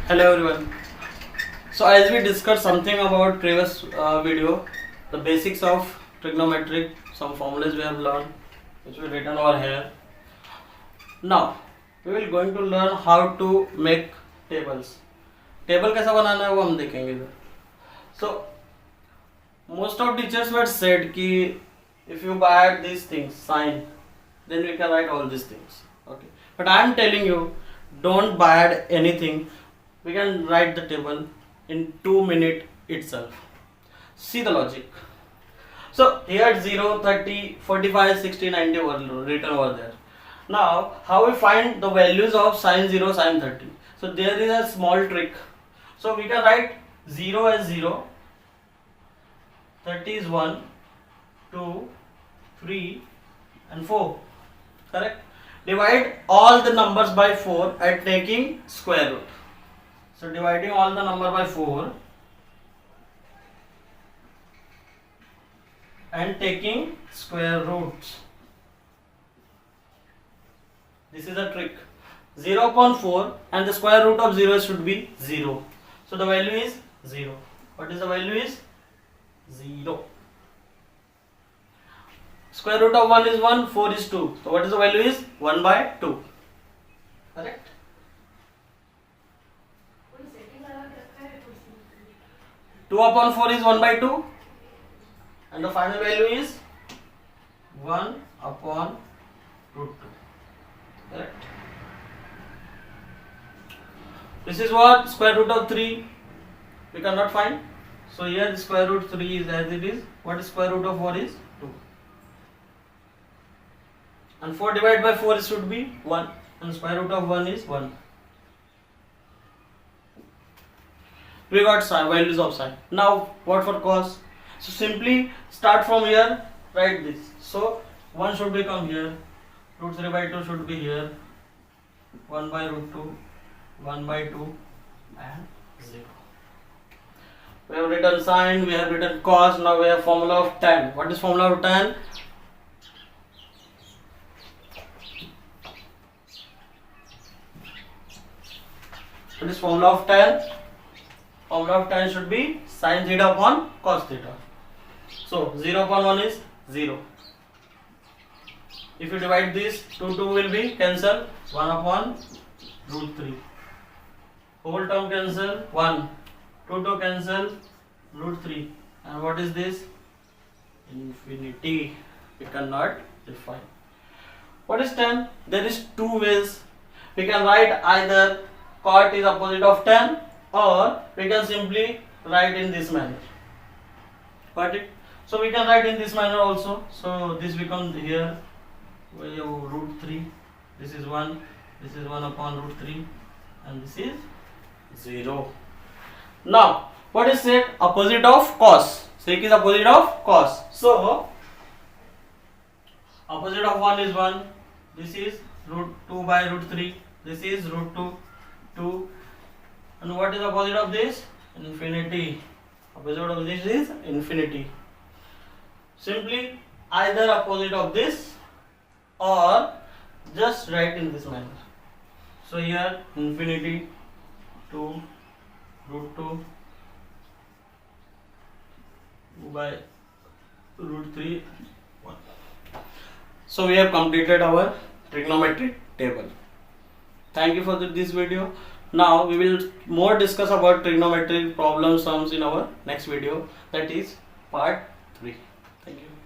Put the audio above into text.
Hello everyone. So as we discussed something about previous video, the basics of trigonometry, some formulas we have learned, which we written over here. Now we will going to learn how to make tables. Table कैसा बनाना है वो हम देखेंगे इधर. So most of teachers were said कि if you add these things sign, then we can write all these things. Okay, but I am telling you, don't add anything. We can write the table in 2 minutes itself. See the logic. So here 0, 30, 45, 60, 90 were written over there. Now how we find the values of sine 0, sine 30? So there is a small trick. So we can write 0 as 0, 30 is 1, 2, 3 and 4. Correct? Divide all the numbers by 4 and taking square root. So dividing all the number by 4 and taking square roots. This is a trick. 0 upon 4 and the square root of 0 should be 0. So the value is 0. What is the value is 0. Square root of 1 is 1, 4 is 2. So what is the value is 1 by 2. Correct? Two upon 4 is 1 by 2 and the final value is 1 upon root 2. Correct? This is what square root of 3 we cannot find. So here the square root 3 is as it is. What is square root of 4 is 2. And 4 divided by 4 should be 1 and square root of 1 is 1. We got sine, values of sine. Now what for cos? So simply start from here, write this. So 1 should become here, root 3 by 2 should be here, 1 by root 2, 1 by 2 and 0. We have written sine, we have written cos, now we have formula of tan. What is formula of tan? What is formula of tan? Formula of tan should be sin theta upon cos theta. So 0 upon 1 is 0. If you divide this, 2 will be cancel, 1 upon root 3. Whole term cancel, 1. 2 cancel, root 3. And what is this? Infinity. We cannot define. What is tan? There is two ways. We can write either cot is opposite of tan, or we can simply write in this manner. Got it? So we can write in this manner also. So this becomes here, we have root 3. This is 1. This is 1 upon root 3. And this is 0. Now, what is said? Opposite of cos. Sec is opposite of cos. So, opposite of 1 is 1. This is root 2 by root 3. This is root 2. And what is opposite of this? Infinity. Opposite of this is infinity. Simply either opposite of this or just write in this manner. So here infinity 2 root 2 by root 3 1. So we have completed our trigonometry table. Thank you for this video. Now we will more discuss about trigonometry problem sums in our next video, that is part 3. Thank you.